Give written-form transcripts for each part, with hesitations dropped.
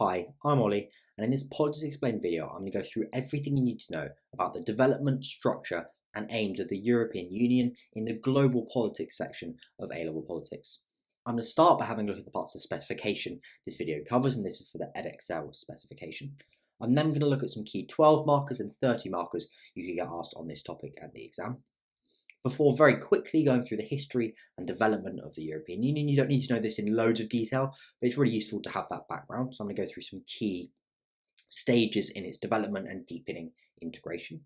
Hi, I'm Ollie, and in this Politics Explained video, I'm going to go through everything you need to know about the development, structure, and aims of the European Union in the global politics section of A Level Politics. I'm going to start by having a look at the parts of the specification this video covers, and this is for the Edexcel specification. I'm then going to look at some key 12 markers and 30 markers you can get asked on this topic at the exam. Before very quickly going through the history and development of the European Union, you don't need to know this in loads of detail, but it's really useful to have that background. So I'm going to go through some key stages in its development and deepening integration.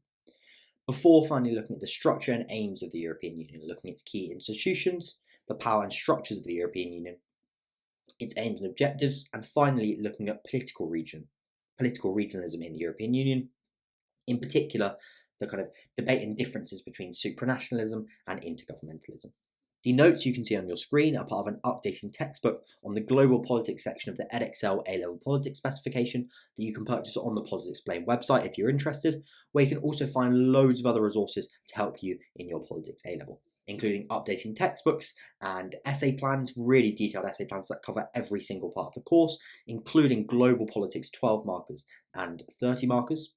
Before finally looking at the structure and aims of the European Union, looking at its key institutions, the power and structures of the European Union, its aims and objectives, and finally looking at political regionalism in the European Union, in particular the kind of debate and differences between supranationalism and intergovernmentalism. The notes you can see on your screen are part of an updating textbook on the global politics section of the Edexcel A Level Politics specification that you can purchase on the Politics Explained website if you're interested, where you can also find loads of other resources to help you in your politics A level, including updating textbooks and essay plans, really detailed essay plans that cover every single part of the course, including global politics 12 markers and 30 markers.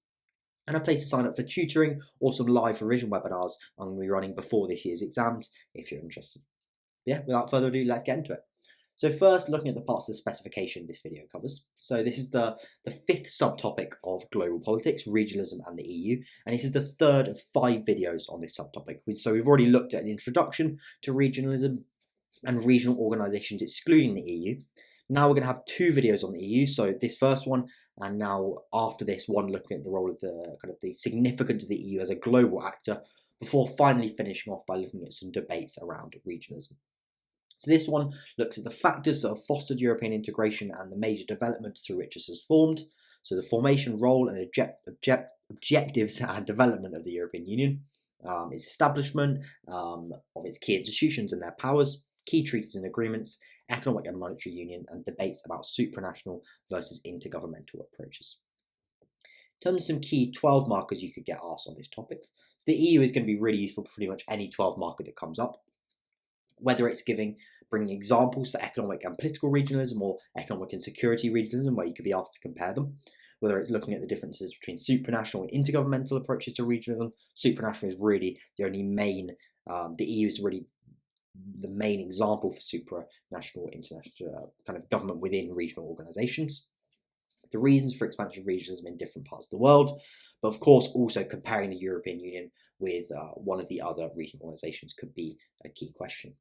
And a place to sign up for tutoring or some live revision webinars I'm going to be running before this year's exams if you're interested. Yeah, without further ado, let's get into it. So first, looking at the parts of the specification this video covers. So this is the fifth subtopic of global politics, regionalism and the EU, and this is the third of 5 videos on this subtopic. So we've already looked at an introduction to regionalism and regional organisations excluding the EU. Now we're going to have 2 videos on the EU, so this first one, and now after this one looking at the role of the significance of the EU as a global actor, before finally finishing off by looking at some debates around regionalism. So this one looks at the factors that have fostered European integration and the major developments through which it has formed. So the formation, role, and objectives and development of the European Union, its establishment of its key institutions and their powers, key treaties and agreements, economic and monetary union, and debates about supranational versus intergovernmental approaches. In terms of some key 12 markers you could get asked on this topic, so the EU is going to be really useful for pretty much any 12 marker that comes up, whether it's bringing examples for economic and political regionalism or economic and security regionalism, where you could be asked to compare them, whether it's looking at the differences between supranational and intergovernmental approaches to regionalism. Supranational is really the only main, the EU is really the main example for supranational international kind of government within regional organisations, the reasons for expansion of regionalism in different parts of the world, but of course also comparing the European Union with one of the other regional organisations could be a key question.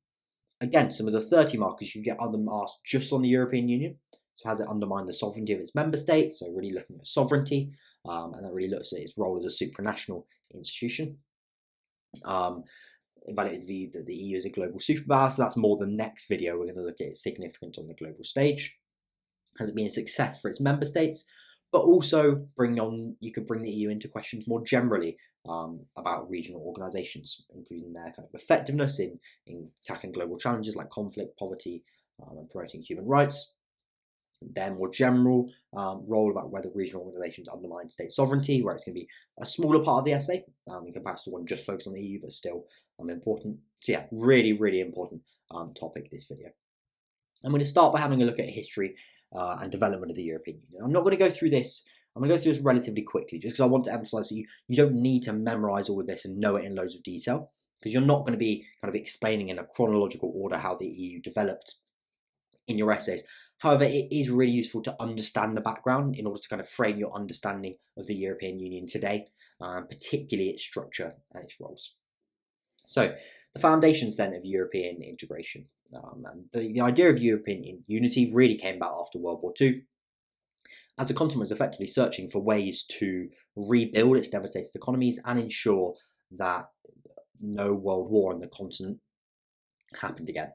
Again, some of the 30 markers you get them asked just on the European Union. So has it undermined the sovereignty of its member states? So really looking at sovereignty, and that really looks at its role as a supranational institution. Evaluate the view that the EU is a global superpower, so that's more the next video. We're going to look at its significance on the global stage. Has it been a success for its member states? But also you could bring the EU into questions more generally about regional organisations, including their kind of effectiveness in tackling global challenges like conflict, poverty, and promoting human rights. Their more general role about whether regional organisations undermine state sovereignty, where it's going to be a smaller part of the essay in comparison to one just focused on the EU, but still important. So yeah, really, really important topic this video. I'm going to start by having a look at history and development of the European Union. I'm not going to go through this. I'm going to go through this relatively quickly, just because I want to emphasise that you don't need to memorise all of this and know it in loads of detail, because you're not going to be kind of explaining in a chronological order how the EU developed in your essays. However, it is really useful to understand the background in order to kind of frame your understanding of the European Union today, particularly its structure and its roles. So, the foundations then of European integration. And the idea of European unity really came about after World War II, as the continent was effectively searching for ways to rebuild its devastated economies and ensure that no world war on the continent happened again.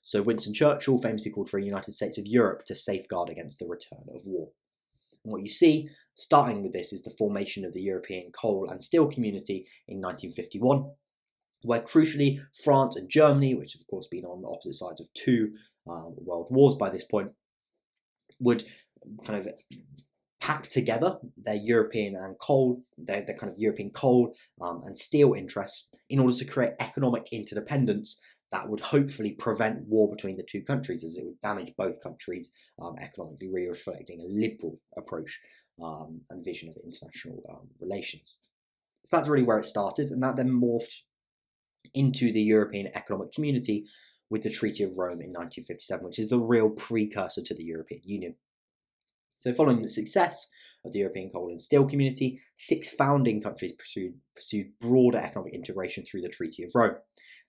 So Winston Churchill famously called for a United States of Europe to safeguard against the return of war. And what you see, starting with this, is the formation of the European Coal and Steel Community in 1951, where crucially France and Germany, which have of course been on the opposite sides of 2 world wars by this point, would kind of pack together their European and coal, their kind of European coal and steel interests in order to create economic interdependence that would hopefully prevent war between the two countries, as it would damage both countries economically, really reflecting a liberal approach and vision of international relations. So that's really where it started, and that then morphed into the European Economic Community with the Treaty of Rome in 1957, which is the real precursor to the European Union. So following the success of the European Coal and Steel Community, 6 founding countries pursued broader economic integration through the Treaty of Rome.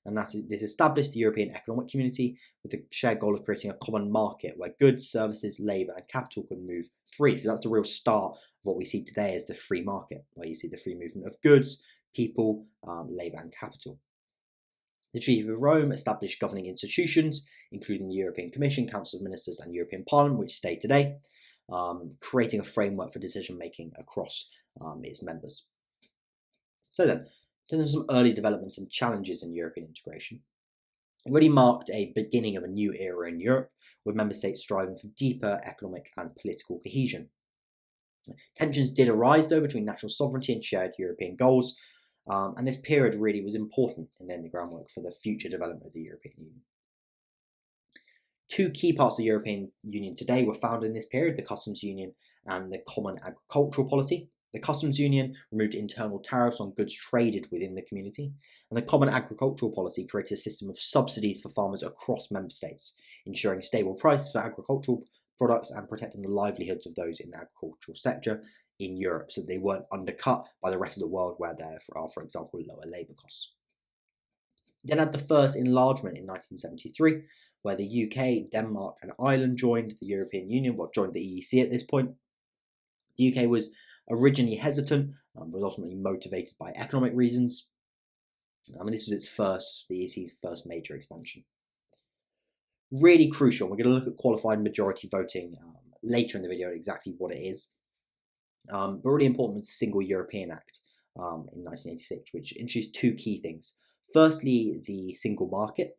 And this established the European Economic Community with the shared goal of creating a common market where goods, services, labour and capital can move free. So that's the real start of what we see today as the free market, where you see the free movement of goods, people, labour and capital. The Treaty of Rome established governing institutions, including the European Commission, Council of Ministers and European Parliament, which stay today, creating a framework for decision-making across its members. So then, in terms of some early developments and challenges in European integration, it really marked a beginning of a new era in Europe, with member states striving for deeper economic and political cohesion. Tensions did arise, though, between national sovereignty and shared European goals, and this period really was important in laying the groundwork for the future development of the European Union. 2 key parts of the European Union today were founded in this period: the Customs Union and the Common Agricultural Policy. The Customs Union removed internal tariffs on goods traded within the community, and the Common Agricultural Policy created a system of subsidies for farmers across member states, ensuring stable prices for agricultural products and protecting the livelihoods of those in the agricultural sector in Europe, so they weren't undercut by the rest of the world where there are, for example, lower labour costs. Then had the first enlargement in 1973, where the UK, Denmark and Ireland joined the European Union, joined the EEC at this point. The UK was originally hesitant, but was ultimately motivated by economic reasons. This was the EEC's first major expansion. Really crucial, we're going to look at qualified majority voting later in the video, exactly what it is. But really important was the Single European Act in 1986, which introduced 2 key things. Firstly, the single market,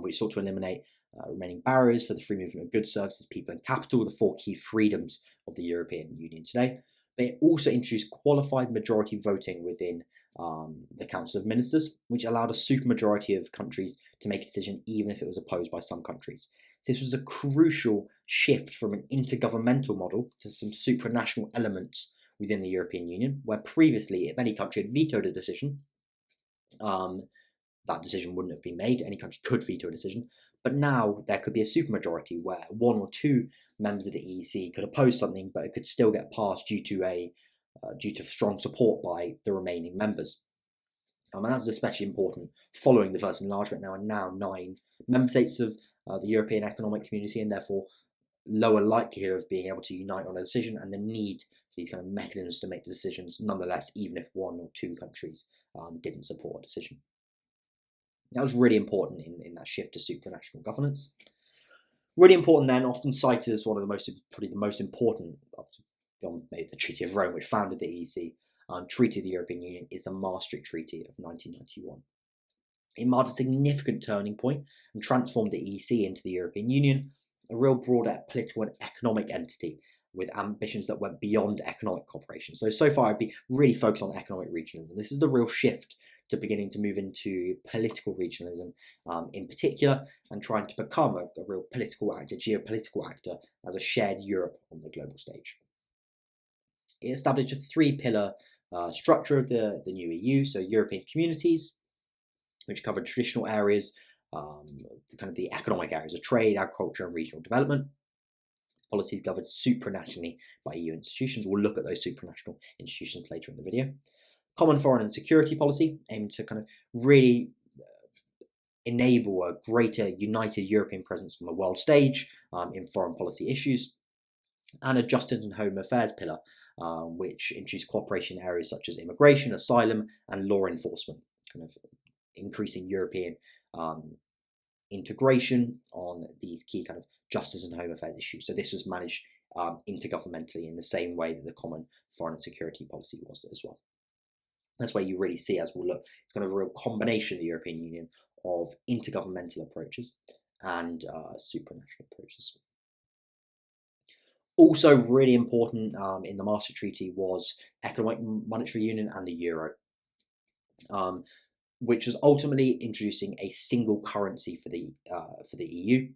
which sought to eliminate remaining barriers for the free movement of goods, services, people and capital, the 4 key freedoms of the European Union today. But it also introduced qualified majority voting within the Council of Ministers, which allowed a supermajority of countries to make a decision even if it was opposed by some countries. So this was a crucial shift from an intergovernmental model to some supranational elements within the European Union, where previously, if any country had vetoed a decision, that decision wouldn't have been made. Any country could veto a decision, but now there could be a supermajority where 1 or 2 members of the EEC could oppose something, but it could still get passed due to strong support by the remaining members. And that was especially important following the first enlargement. Now 9 member states of the European Economic Community, and therefore lower likelihood of being able to unite on a decision, and the need for these kind of mechanisms to make decisions nonetheless, even if 1 or 2 countries didn't support a decision. That was really important in that shift to supranational governance. Really important then, often cited as one of probably the most important, beyond maybe the Treaty of Rome, which founded the EEC, Treaty of the European Union, is the Maastricht Treaty of 1991. It marked a significant turning point and transformed the EEC into the European Union, a real broader political and economic entity with ambitions that went beyond economic cooperation. So far I'd be really focused on economic regionalism. This is the real shift to beginning to move into political regionalism in particular, and trying to become a real political actor, geopolitical actor, as a shared Europe on the global stage. It established a 3-pillar structure of the new EU, so European communities, which covered traditional areas, kind of the economic areas of trade, agriculture and regional development. Policies governed supranationally by EU institutions. We'll look at those supranational institutions later in the video. Common foreign and security policy, aimed to kind of really enable a greater united European presence on the world stage in foreign policy issues. And a justice and home affairs pillar, which introduced cooperation in areas such as immigration, asylum and law enforcement, kind of increasing European integration on these key kind of justice and home affairs issues. So this was managed intergovernmentally in the same way that the common foreign and security policy was as well. That's where you really see, as we'll look, it's kind of a real combination of the European Union of intergovernmental approaches and supranational approaches. Also really important in the Maastricht Treaty was economic monetary union and the euro. which was ultimately introducing a single currency for the EU,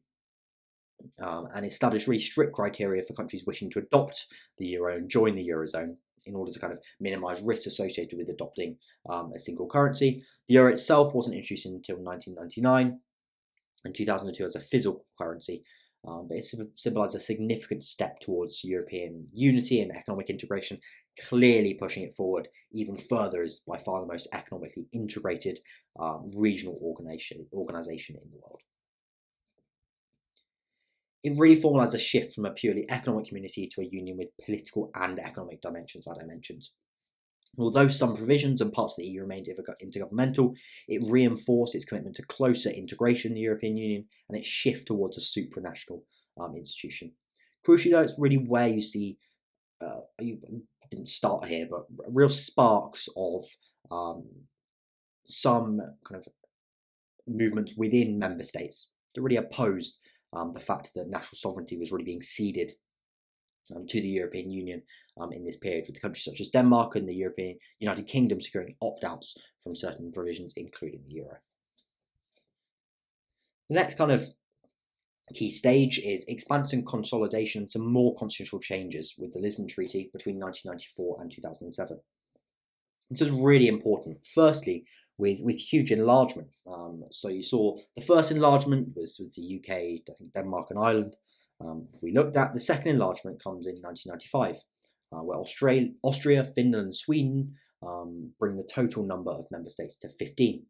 and established really strict criteria for countries wishing to adopt the euro and join the Eurozone in order to kind of minimise risks associated with adopting a single currency. The euro itself wasn't introduced until 1999 and 2002 as a physical currency, but it symbolised a significant step towards European unity and economic integration, clearly pushing it forward even further as by far the most economically integrated regional organisation in the world. It really formalised a shift from a purely economic community to a union with political and economic dimensions that I mentioned. Although some provisions and parts of the EU remained intergovernmental, it reinforced its commitment to closer integration in the European Union and its shift towards a supranational institution. Crucially though, it's really where you see, you didn't start here, but real sparks of some kind of movements within member states that really opposed the fact that national sovereignty was really being ceded to the European Union in this period, with countries such as Denmark and the European United Kingdom securing opt-outs from certain provisions, including the euro. The next kind of key stage is expansion, consolidation, and some more constitutional changes with the Lisbon Treaty between 1994 and 2007. This is really important. Firstly, with huge enlargement. So you saw the first enlargement was with the UK, I think Denmark and Ireland. We looked at the second enlargement comes in 1995, where Austria, Finland, and Sweden bring the total number of member states to 15,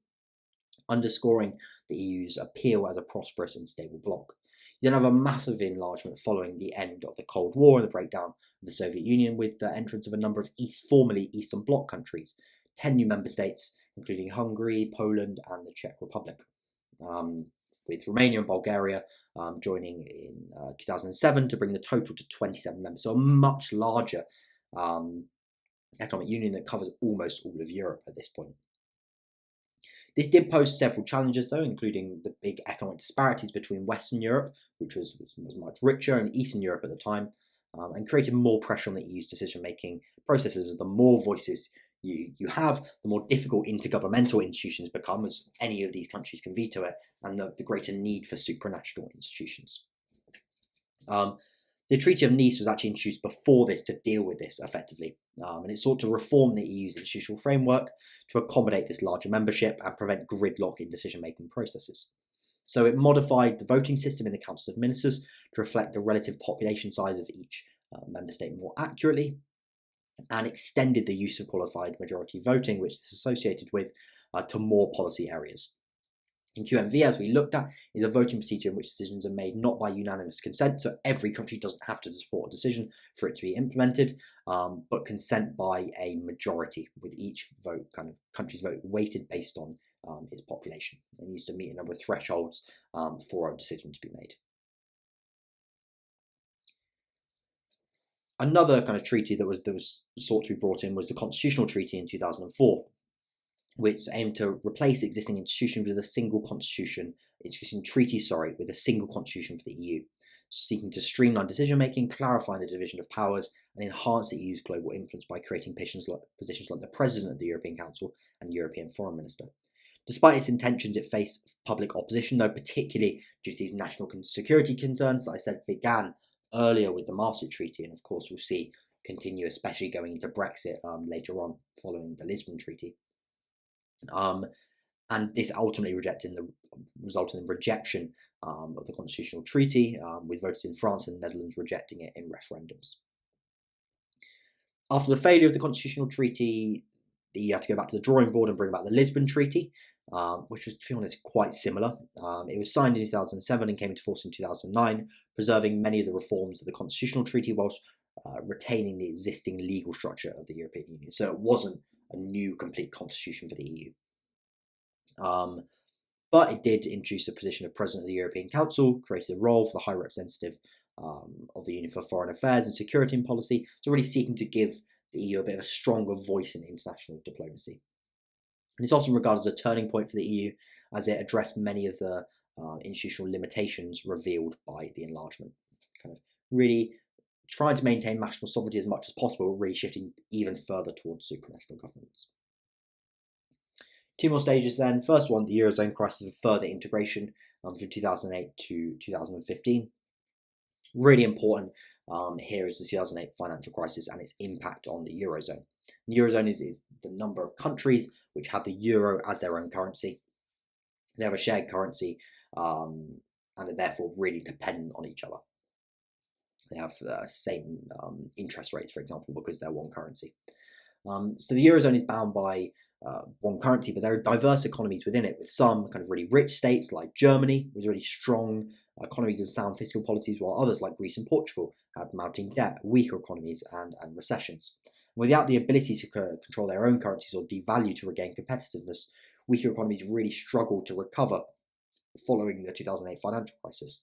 underscoring the EU's appeal as a prosperous and stable bloc. You then have a massive enlargement following the end of the Cold War and the breakdown of the Soviet Union, with the entrance of a number of formerly Eastern Bloc countries, 10 new member states, including Hungary, Poland, and the Czech Republic, with Romania and Bulgaria joining in 2007 to bring the total to 27 members, so a much larger economic union that covers almost all of Europe at this point. This did pose several challenges, though, including the big economic disparities between Western Europe, which was much richer, and Eastern Europe at the time, and created more pressure on the EU's decision-making processes. As the more voices you have, the more difficult intergovernmental institutions become, as any of these countries can veto it, and the greater need for supranational institutions. The Treaty of Nice was actually introduced before this to deal with this effectively, and it sought to reform the EU's institutional framework to accommodate this larger membership and prevent gridlock in decision-making processes. So it modified the voting system in the Council of Ministers to reflect the relative population size of each member state more accurately, and extended the use of qualified majority voting, which is associated with, to more policy areas. In QMV, as we looked at, is a voting procedure in which decisions are made not by unanimous consent, so every country doesn't have to support a decision for it to be implemented, but consent by a majority, with each vote, kind of country's vote, weighted based on its population. It needs to meet a number of thresholds for a decision to be made. Another kind of treaty that was sought to be brought in was the Constitutional Treaty in 2004, which aimed to replace existing institutions with a single constitution, with a single constitution for the EU, seeking to streamline decision-making, clarify the division of powers, and enhance the EU's global influence by creating positions like the President of the European Council and European Foreign Minister. Despite its intentions, it faced public opposition, though, particularly due to these national security concerns that I said began earlier with the Maastricht Treaty, and of course we'll see continue, especially going into Brexit later on following the Lisbon Treaty. And this ultimately resulted in rejection of the Constitutional Treaty, with voters in France and the Netherlands rejecting it in referendums. After the failure of the Constitutional Treaty, the EU had to go back to the drawing board and bring back the Lisbon Treaty, which was, to be honest, quite similar. It was signed in 2007 and came into force in 2009, preserving many of the reforms of the Constitutional Treaty whilst retaining the existing legal structure of the European Union. So it wasn't a new complete constitution for the EU. But it did introduce the position of President of the European Council, created a role for the High Representative of the Union for Foreign Affairs and Security and Policy, so really seeking to give the EU a bit of a stronger voice in international diplomacy. And it's often regarded as a turning point for the EU, as it addressed many of the institutional limitations revealed by the enlargement, kind of really trying to maintain national sovereignty as much as possible, really shifting even further towards supranational governments. Two more stages then. First one, the Eurozone crisis and further integration from 2008 to 2015. Really important here is the 2008 financial crisis and its impact on the Eurozone. The Eurozone is the number of countries which have the euro as their own currency. They have a shared currency and are therefore really dependent on each other. They have the same interest rates, for example, because they're one currency. So the Eurozone is bound by one currency, but there are diverse economies within it, with some kind of really rich states like Germany, with really strong economies and sound fiscal policies, while others like Greece and Portugal had mounting debt, weaker economies, and recessions. Without the ability to control their own currencies or devalue to regain competitiveness, weaker economies really struggled to recover following the 2008 financial crisis.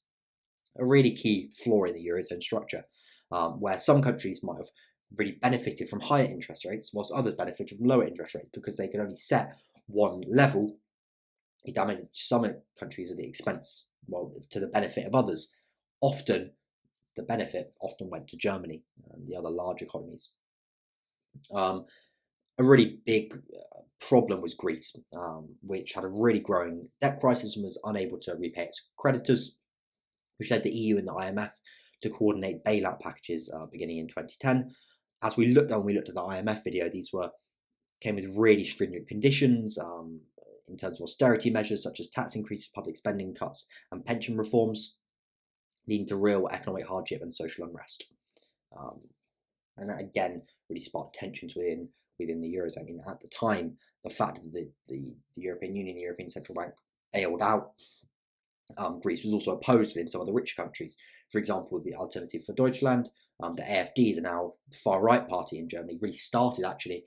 A really key flaw in the Eurozone structure, where some countries might have really benefited from higher interest rates, whilst others benefited from lower interest rates because they could only set one level. It damaged some countries at the expense, well, to the benefit of others. Often, the benefit went to Germany and the other large economies. A really big problem was Greece, which had a really growing debt crisis and was unable to repay its creditors, which led the EU and the IMF to coordinate bailout packages beginning in 2010. As we looked at the IMF video, these came with really stringent conditions in terms of austerity measures such as tax increases, public spending cuts, and pension reforms, leading to real economic hardship and social unrest. And that again really sparked tensions within the Eurozone. I mean, at the time, the fact that the European Union, the European Central Bank, bailed out Greece was also opposed within some of the rich countries. For example, the Alternative for Deutschland, the AfD, the now far-right party in Germany, really started actually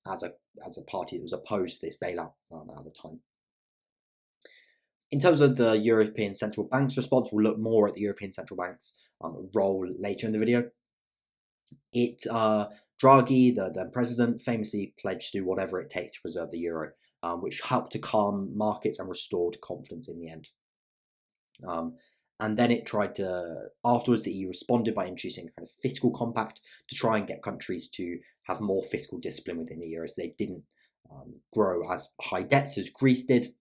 as a party that was opposed to this bailout at the time. In terms of the European Central Bank's response, we'll look more at the European Central Bank's role later in the video. Draghi, the then president, famously pledged to do whatever it takes to preserve the euro, which helped to calm markets and restored confidence in the end. And then it tried to, afterwards, the EU responded by introducing a kind of fiscal compact to try and get countries to have more fiscal discipline within the euro, so they didn't grow as high debts as Greece did,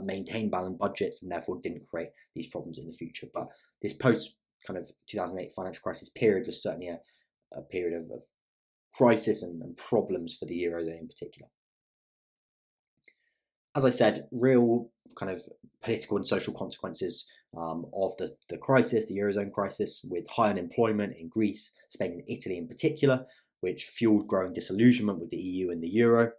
maintain balanced budgets, and therefore didn't create these problems in the future. But this post kind of 2008 financial crisis period was certainly a period of crisis and problems for the Eurozone in particular. As I said, real kind of political and social consequences of the crisis, the Eurozone crisis, with high unemployment in Greece, Spain and Italy in particular, which fueled growing disillusionment with the EU and the euro,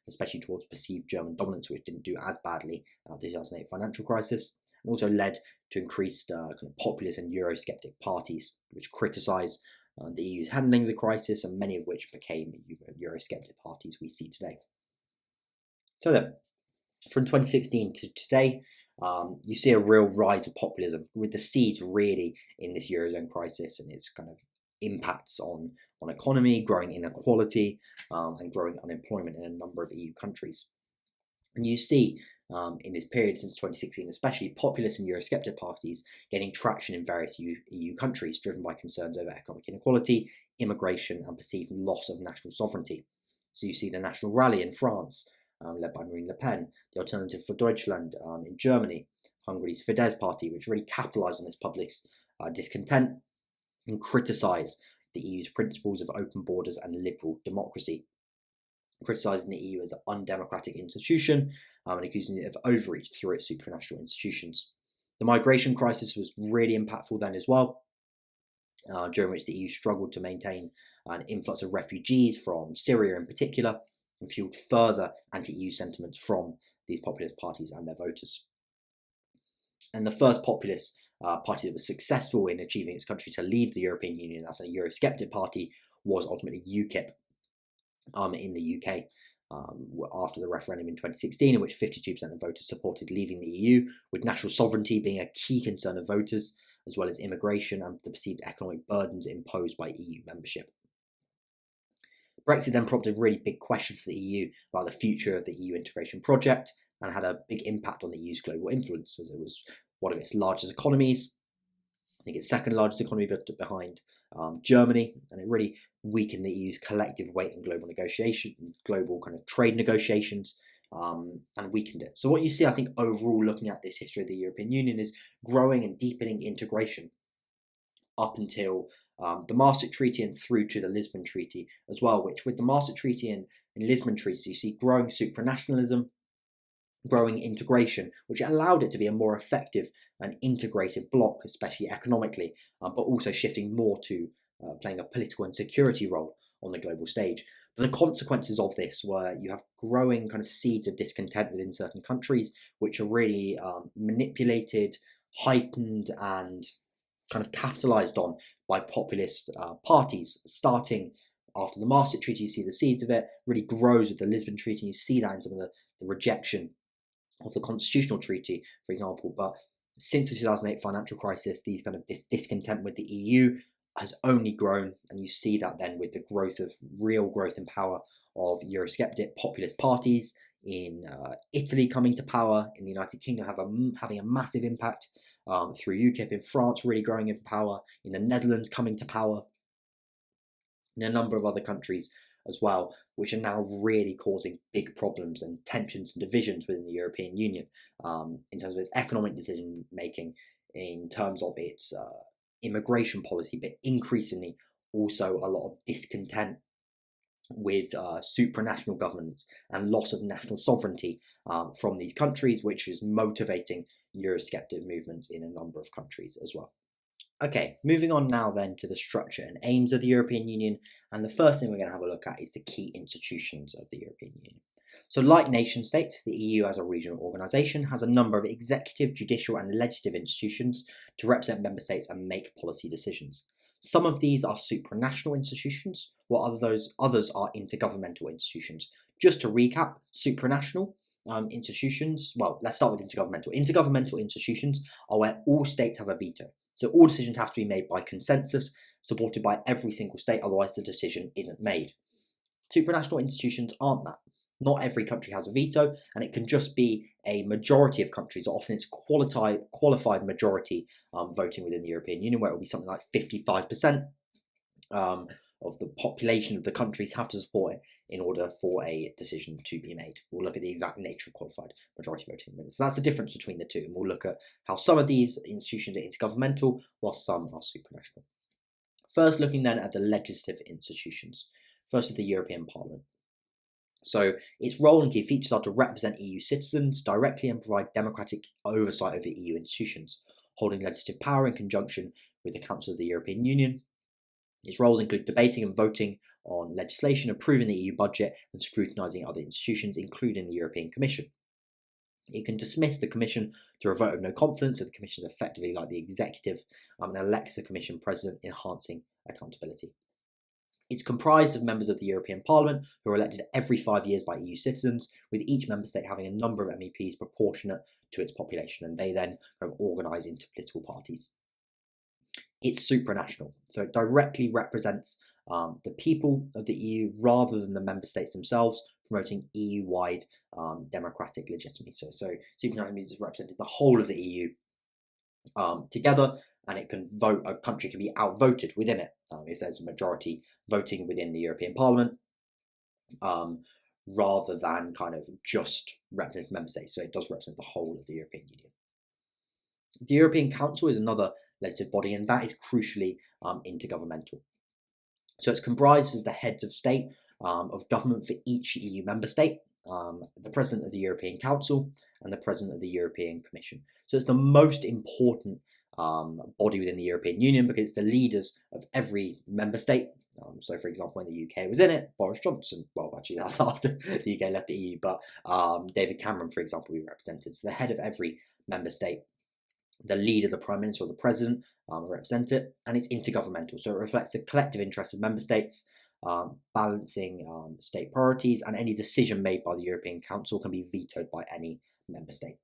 especially towards perceived German dominance, which didn't do as badly at the 2008 financial crisis, and also led to increased kind of populist and Eurosceptic parties, which criticised the EU's handling of the crisis, and many of which became Eurosceptic parties we see today. So then, from 2016 to today, you see a real rise of populism, with the seeds really in this Eurozone crisis and its kind of impacts on economy, growing inequality, and growing unemployment in a number of EU countries. And you see in this period since 2016, especially populist and Eurosceptic parties gaining traction in various EU countries, driven by concerns over economic inequality, immigration, and perceived loss of national sovereignty. So you see the National Rally in France, led by Marine Le Pen, the Alternative for Deutschland in Germany, Hungary's Fidesz party, which really capitalised on this populist discontent and criticised the EU's principles of open borders and liberal democracy, criticising the EU as an undemocratic institution and accusing it of overreach through its supranational institutions. The migration crisis was really impactful then as well, during which the EU struggled to maintain an influx of refugees from Syria in particular, and fueled further anti-EU sentiments from these populist parties and their voters. And the first populist party that was successful in achieving its country to leave the European Union as a Eurosceptic party was ultimately UKIP in the UK, after the referendum in 2016, in which 52% of voters supported leaving the EU, with national sovereignty being a key concern of voters, as well as immigration and the perceived economic burdens imposed by EU membership. Brexit then prompted really big questions for the EU about the future of the EU integration project, and had a big impact on the EU's global influence, as it was one of its largest economies, I think it's second largest economy behind Germany, and it really weakened the EU's collective weight in global negotiation, global kind of trade negotiations, and weakened it. So what you see, I think, overall looking at this history of the European Union is growing and deepening integration up until the Maastricht Treaty and through to the Lisbon Treaty as well, which with the Maastricht Treaty and Lisbon Treaty, you see growing supranationalism, growing integration, which allowed it to be a more effective and integrated bloc, especially economically, but also shifting more to playing a political and security role on the global stage. But the consequences of this were you have growing kind of seeds of discontent within certain countries, which are really manipulated, heightened, and kind of capitalized on by populist parties, starting after the Maastricht Treaty. You see the seeds of it really grows with the Lisbon Treaty, and you see that in some of the rejection of the constitutional treaty, for example. But since the 2008 financial crisis, this discontent with the EU has only grown, and you see that then with the real growth in power of Eurosceptic populist parties in Italy coming to power, in the United Kingdom having a massive impact, through UKIP, in France really growing in power, in the Netherlands coming to power, in a number of other countries as well, which are now really causing big problems and tensions and divisions within the European Union, in terms of its economic decision making, in terms of its immigration policy, but increasingly also a lot of discontent with supranational governments and loss of national sovereignty from these countries, which is motivating Eurosceptic movements in a number of countries as well. Okay, moving on now then to the structure and aims of the European Union, and the first thing we're going to have a look at is the key institutions of the European Union. So like nation states, the EU as a regional organisation has a number of executive, judicial and legislative institutions to represent member states and make policy decisions. Some of these are supranational institutions, while others are intergovernmental institutions. Just to recap, supranational institutions, well, let's start with intergovernmental. Intergovernmental institutions are where all states have a veto. So all decisions have to be made by consensus, supported by every single state, otherwise the decision isn't made. Supranational institutions aren't that. Not every country has a veto, and it can just be a majority of countries. Often it's qualified majority voting within the European Union, where it will be something like 55% of the population of the countries have to support it in order for a decision to be made. We'll look at the exact nature of qualified majority voting in a minute. So that's the difference between the two, and we'll look at how some of these institutions are intergovernmental while some are supranational. First, looking then at the legislative institutions. First is the European Parliament. So its role and key features are to represent EU citizens directly and provide democratic oversight over EU institutions, holding legislative power in conjunction with the Council of the European Union. Its roles include debating and voting on legislation, approving the EU budget, and scrutinising other institutions, including the European Commission. It can dismiss the Commission through a vote of no confidence, so the Commission is effectively like the executive, and elects the Commission President, enhancing accountability. It's comprised of members of the European Parliament who are elected every 5 years by EU citizens, with each member state having a number of MEPs proportionate to its population, and they then organise into political parties. It's supranational, so it directly represents the people of the EU rather than the member states themselves, promoting EU-wide democratic legitimacy. So supranational means it's represented the whole of the EU together, and it can vote. A country can be outvoted within it if there's a majority voting within the European Parliament, rather than kind of just represent member states. So it does represent the whole of the European Union. The European Council is another legislative body, and that is crucially intergovernmental. So it's comprised of the heads of state of government for each EU member state, the President of the European Council, and the President of the European Commission. So it's the most important body within the European Union because it's the leaders of every member state. So, for example, when the UK was in it, Boris Johnson, well, actually that's after the UK left the EU, but David Cameron, for example, we represented. So the head of every member state, the leader, the Prime Minister or the President represent it, and it's intergovernmental. So it reflects the collective interests of member states, balancing state priorities, and any decision made by the European Council can be vetoed by any member state.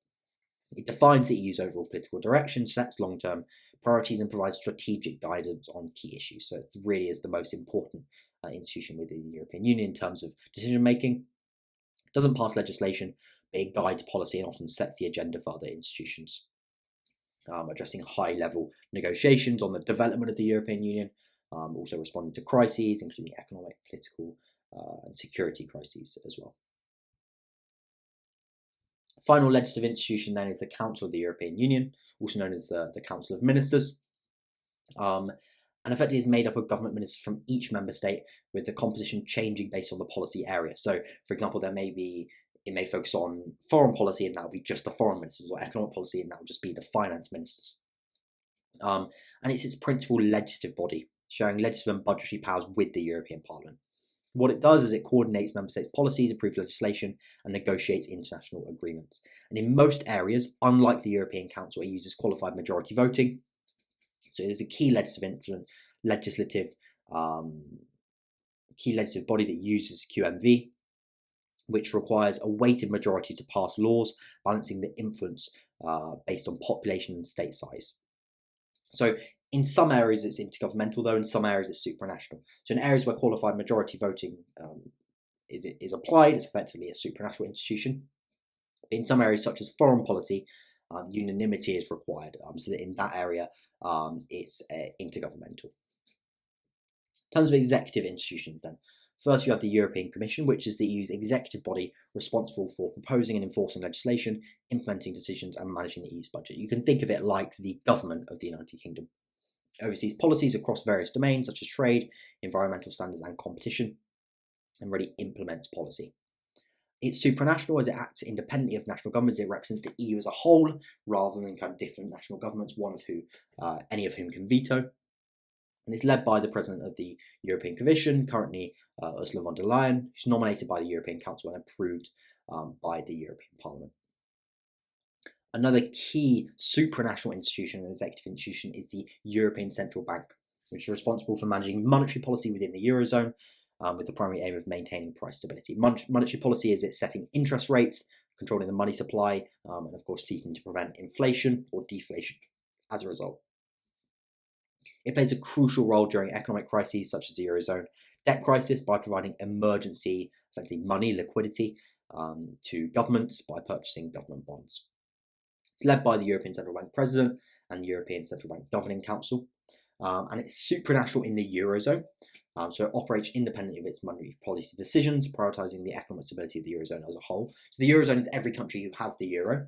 It defines the EU's overall political direction, sets long-term priorities, and provides strategic guidance on key issues. So it really is the most important institution within the European Union in terms of decision-making. It doesn't pass legislation, but it guides policy and often sets the agenda for other institutions. addressing high-level negotiations on the development of the European Union, also responding to crises, including economic, political, and security crises as well. Final legislative institution then is the Council of the European Union, also known as the Council of Ministers. And effectively is made up of government ministers from each member state, with the composition changing based on the policy area. So, for example, it may focus on foreign policy, and that will be just the foreign ministers, or economic policy, and that will just be the finance ministers. And it's its principal legislative body, sharing legislative and budgetary powers with the European Parliament. What it does is it coordinates member states' policies, approves legislation, and negotiates international agreements. And in most areas, unlike the European Council, it uses qualified majority voting. So it is a key legislative body that uses QMV, which requires a weighted majority to pass laws, balancing the influence based on population and state size. So in some areas it's intergovernmental, though in some areas it's supranational. So in areas where qualified majority voting is applied, it's effectively a supranational institution. In some areas, such as foreign policy, unanimity is required, so that in that area it's intergovernmental. In terms of executive institutions then, first you have the European Commission, which is the EU's executive body responsible for proposing and enforcing legislation, implementing decisions and managing the EU's budget. You can think of it like the government of the United Kingdom. It oversees policies across various domains such as trade, environmental standards and competition, and really implements policy. It's supranational as it acts independently of national governments. It represents the EU as a whole rather than kind of different national governments, any of whom can veto. And it's led by the President of the European Commission, currently Ursula von der Leyen, who's nominated by the European Council and approved by the European Parliament. Another key supranational institution and executive institution is the European Central Bank, which is responsible for managing monetary policy within the Eurozone, with the primary aim of maintaining price stability. Monetary policy is it setting interest rates, controlling the money supply, and of course seeking to prevent inflation or deflation as a result. It plays a crucial role during economic crises such as the Eurozone debt crisis by providing emergency, effectively money, liquidity to governments by purchasing government bonds. It's led by the European Central Bank President and the European Central Bank Governing Council, and it's supranational in the Eurozone. So it operates independently of its monetary policy decisions, prioritising the economic stability of the Eurozone as a whole. So the Eurozone is every country who has the euro.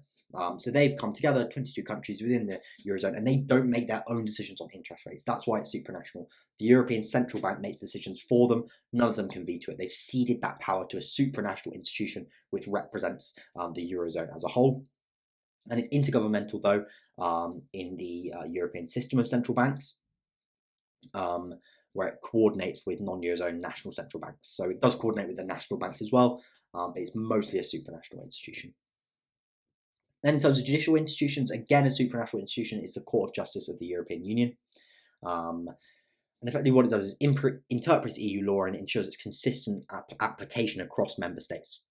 So they've come together, 22 countries within the Eurozone, and they don't make their own decisions on interest rates. That's why it's supranational. The European Central Bank makes decisions for them. None of them can veto it. They've ceded that power to a supranational institution which represents the Eurozone as a whole. And it's intergovernmental, though, in the European system of central banks, where it coordinates with non-Eurozone national central banks. So it does coordinate with the national banks as well, but it's mostly a supranational institution. Then in terms of judicial institutions, again, a supranational institution is the Court of Justice of the European Union. And effectively what it does is interprets EU law and ensures its consistent application across member states.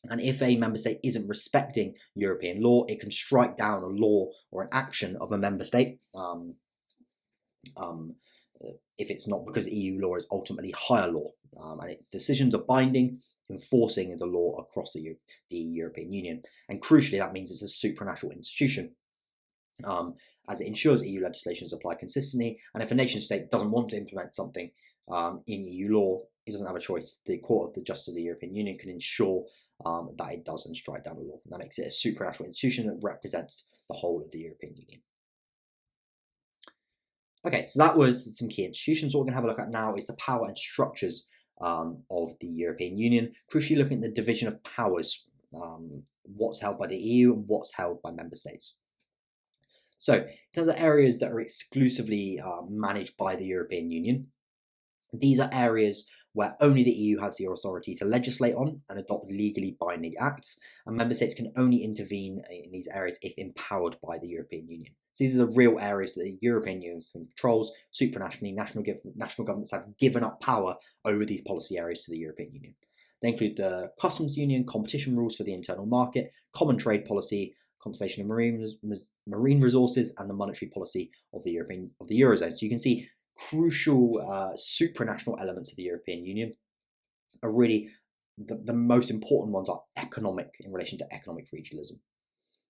And if a member state isn't respecting European law, it can strike down a law or an action of a member state if it's not, because EU law is ultimately higher law, and its decisions are binding, enforcing the law across the European Union. And crucially, that means it's a supranational institution, as it ensures EU legislation is applied consistently. And if a nation state doesn't want to implement something in EU law, it doesn't have a choice. The Court of Justice of the European Union can ensure that it doesn't strike down a law. And that makes it a supranational institution that represents the whole of the European Union. Okay, so that was some key institutions. What we're going to have a look at now is the power and structures of the European Union, crucially looking at the division of powers, what's held by the EU and what's held by member states. So, in terms of areas that are exclusively managed by the European Union, these are areas where only the EU has the authority to legislate on and adopt legally binding acts, and member states can only intervene in these areas if empowered by the European Union. So these are the real areas that the European Union controls. Supranationally, national governments have given up power over these policy areas to the European Union. They include the customs union, competition rules for the internal market, common trade policy, conservation of marine resources, and the monetary policy of the Eurozone. So you can see crucial supranational elements of the European Union are really the most important ones are economic, in relation to economic regionalism.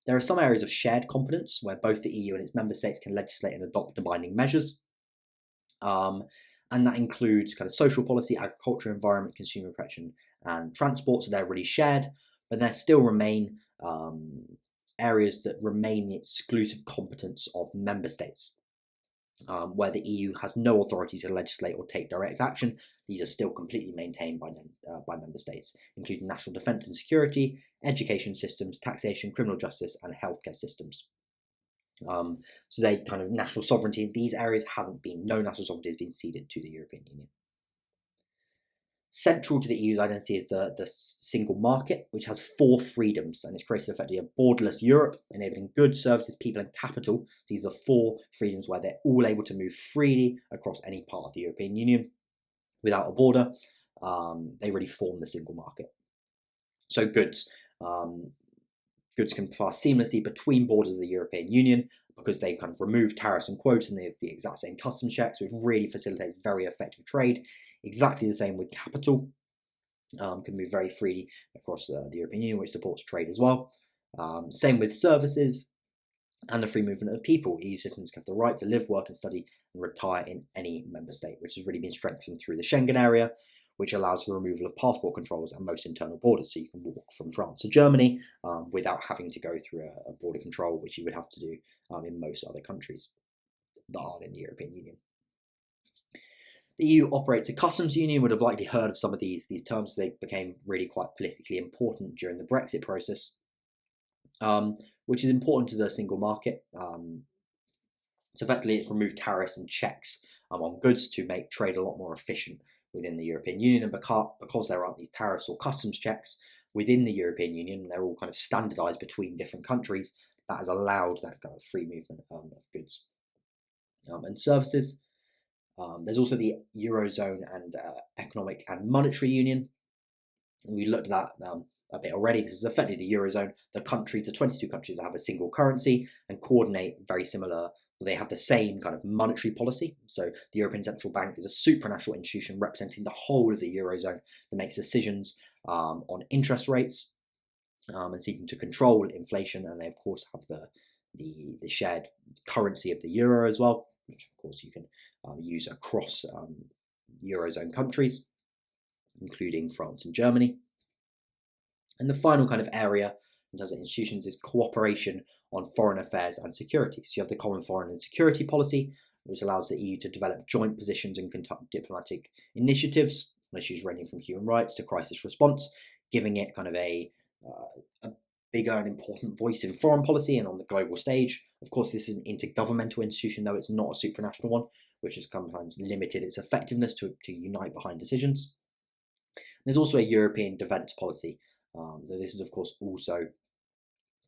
There are some areas of shared competence where both the EU and its member states can legislate and adopt binding measures. And that includes kind of social policy, agriculture, environment, consumer protection, and transport. So they're really shared, but there still remain areas that remain the exclusive competence of member states, where the EU has no authority to legislate or take direct action. These are still completely maintained by member states, including national defence and security, education systems, taxation, criminal justice, and healthcare systems. So they kind of national sovereignty in these areas no national sovereignty has been ceded to the European Union. Central to the EU's identity is the single market, which has 4 freedoms, and it's created effectively a borderless Europe, enabling goods, services, people, and capital. These are 4 freedoms where they're all able to move freely across any part of the European Union without a border. They really form the single market. So goods can pass seamlessly between borders of the European Union because they kind of remove tariffs and quotas, and they have the exact same customs checks, which really facilitates very effective trade. Exactly the same with capital, can move very freely across the European Union, which supports trade as well. Same with services and the free movement of people. EU citizens have the right to live, work, and study and retire in any member state, which has really been strengthened through the Schengen area, which allows for the removal of passport controls and most internal borders. So you can walk from France to Germany without having to go through a border control, which you would have to do in most other countries that are in the European Union. The EU operates a customs union. Would have likely heard of some of these terms. They became really quite politically important during the Brexit process, which is important to the single market. So effectively, it's removed tariffs and checks on goods to make trade a lot more efficient within the European Union. And because there aren't these tariffs or customs checks within the European Union, they're all kind of standardized between different countries. That has allowed that kind of free movement of goods and services. There's also the Eurozone and Economic and Monetary Union. And we looked at that a bit already. This is effectively the Eurozone. The 22 countries that have a single currency and coordinate very similar. They have the same kind of monetary policy. So the European Central Bank is a supranational institution representing the whole of the Eurozone that makes decisions on interest rates and seeking to control inflation. And they, of course, have the shared currency of the euro as well, which, of course, you can use across Eurozone countries, including France and Germany. And the final kind of area in terms of institutions is cooperation on foreign affairs and security. So you have the common foreign and security policy, which allows the EU to develop joint positions and conduct diplomatic initiatives on issues ranging from human rights to crisis response, giving it kind of a bigger and important voice in foreign policy and on the global stage. Of course, this is an intergovernmental institution, though it's not a supranational one, which has sometimes limited its effectiveness to unite behind decisions. There's also a European defence policy. So this is, of course, also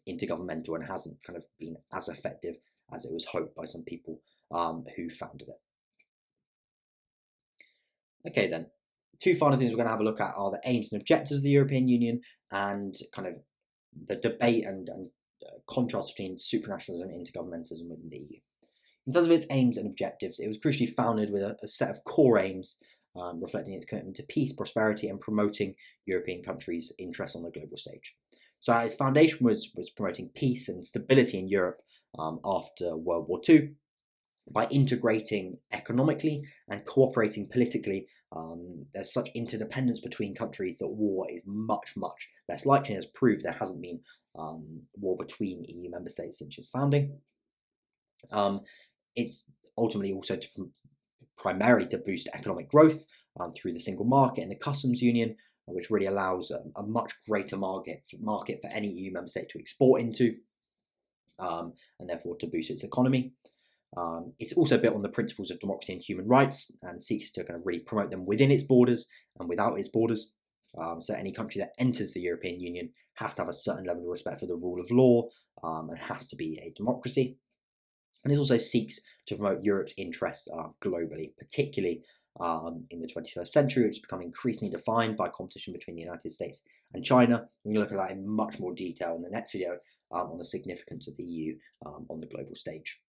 intergovernmental and hasn't kind of been as effective as it was hoped by some people who founded it. Okay, then. 2 final things we're going to have a look at are the aims and objectives of the European Union and kind of the debate and contrast between supranationalism and intergovernmentalism within the EU. In terms of its aims and objectives, it was crucially founded with a set of core aims reflecting its commitment to peace, prosperity, and promoting European countries' interests on the global stage. So its foundation was promoting peace and stability in Europe after World War II by integrating economically and cooperating politically. There's such interdependence between countries that war is much, much less likely. As proved, there hasn't been war between EU member states since its founding. It's ultimately also primarily to boost economic growth through the single market and the customs union, which really allows a much greater market for any EU member state to export into, and therefore to boost its economy. It's also built on the principles of democracy and human rights and seeks to kind of really promote them within its borders and without its borders. So any country that enters the European Union has to have a certain level of respect for the rule of law and has to be a democracy. And it also seeks to promote Europe's interests globally, particularly in the 21st century, which has become increasingly defined by competition between the United States and China. We're going to look at that in much more detail in the next video on the significance of the EU on the global stage.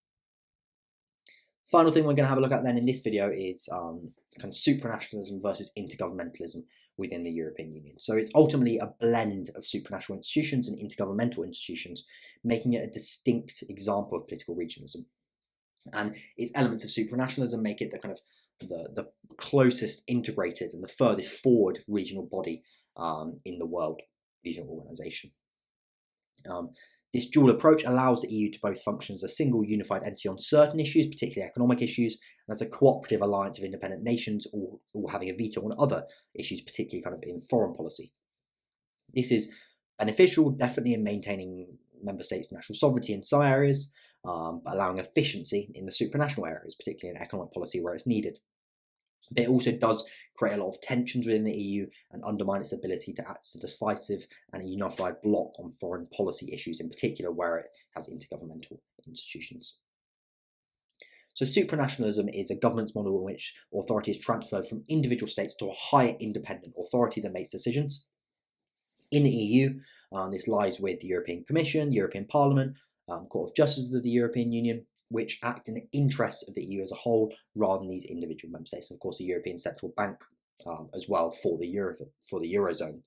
Final thing we're going to have a look at then in this video is kind of supranationalism versus intergovernmentalism within the European Union. So it's ultimately a blend of supranational institutions and intergovernmental institutions, making it a distinct example of political regionalism. And its elements of supranationalism make it the kind of the closest integrated and the furthest forward regional body in the world, regional organisation. This dual approach allows the EU to both function as a single unified entity on certain issues, particularly economic issues, and as a cooperative alliance of independent nations, all having a veto on other issues, particularly kind of in foreign policy. This is beneficial, definitely, in maintaining member states' national sovereignty in some areas, but allowing efficiency in the supranational areas, particularly in economic policy where it's needed. But it also does create a lot of tensions within the EU and undermine its ability to act as a decisive and a unified bloc on foreign policy issues, in particular where it has intergovernmental institutions. So supranationalism is a governance model in which authority is transferred from individual states to a higher independent authority that makes decisions. In the EU, this lies with the European Commission, the European Parliament, Court of Justice of the European Union, which act in the interests of the EU as a whole rather than these individual member states. And of course, the European Central Bank as well for the Eurozone.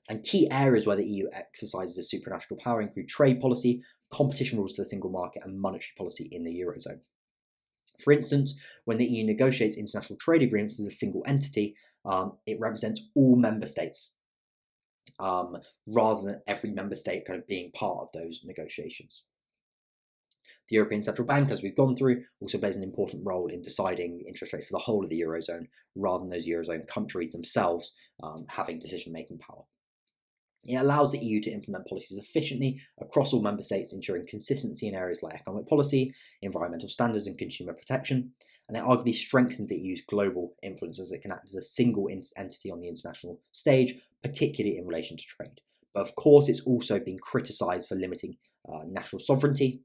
And key areas where the EU exercises a supranational power include trade policy, competition rules for the single market, and monetary policy in the Eurozone. For instance, when the EU negotiates international trade agreements as a single entity, it represents all member states, rather than every member state kind of being part of those negotiations. The European Central Bank, as we've gone through, also plays an important role in deciding interest rates for the whole of the Eurozone, rather than those Eurozone countries themselves having decision-making power. It allows the EU to implement policies efficiently across all member states, ensuring consistency in areas like economic policy, environmental standards, and consumer protection. And it arguably strengthens the EU's global influence as it can act as a single entity on the international stage, particularly in relation to trade. But of course, it's also been criticised for limiting national sovereignty,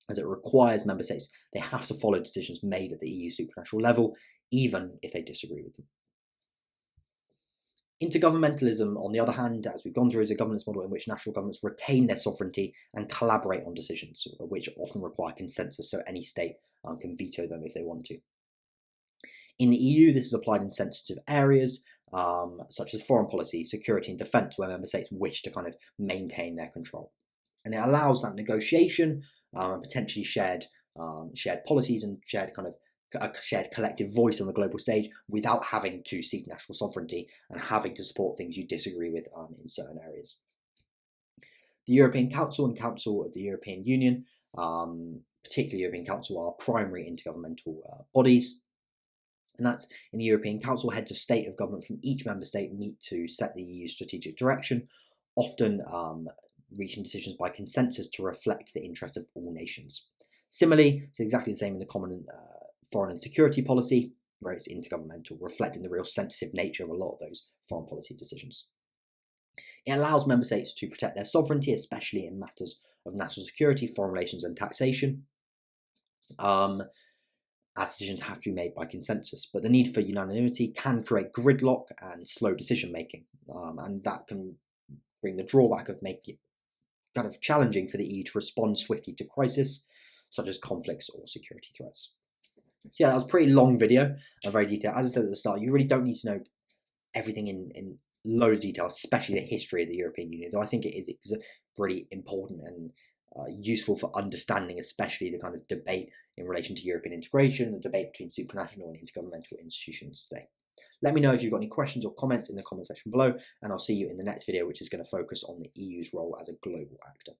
as it requires member states, they have to follow decisions made at the EU supranational level, even if they disagree with them. Intergovernmentalism, on the other hand, as we've gone through, is a governance model in which national governments retain their sovereignty and collaborate on decisions, which often require consensus, so any state can veto them if they want to. In the EU, this is applied in sensitive areas, such as foreign policy, security and defence, where member states wish to kind of maintain their control. And it allows that negotiation and potentially shared policies and shared collective voice on the global stage without having to seek national sovereignty and having to support things you disagree with in certain areas. The European Council and Council of the European Union, particularly the European Council, are primary intergovernmental bodies. And that's in the European Council, heads of state of government from each member state meet to set the EU's strategic direction, often reaching decisions by consensus to reflect the interests of all nations. Similarly, it's exactly the same in the common foreign and security policy, where it's intergovernmental, reflecting the real sensitive nature of a lot of those foreign policy decisions. It allows member states to protect their sovereignty, especially in matters of national security, foreign relations and taxation, as decisions have to be made by consensus. But the need for unanimity can create gridlock and slow decision making, and that can bring the drawback of making it kind of challenging for the EU to respond swiftly to crisis, such as conflicts or security threats. So yeah, that was a pretty long video and very detailed. As I said at the start, you really don't need to know everything in loads of detail, especially the history of the European Union, though I think it is really important and useful for understanding, especially the kind of debate in relation to European integration, the debate between supranational and intergovernmental institutions today. Let me know if you've got any questions or comments in the comment section below, and I'll see you in the next video, which is going to focus on the EU's role as a global actor.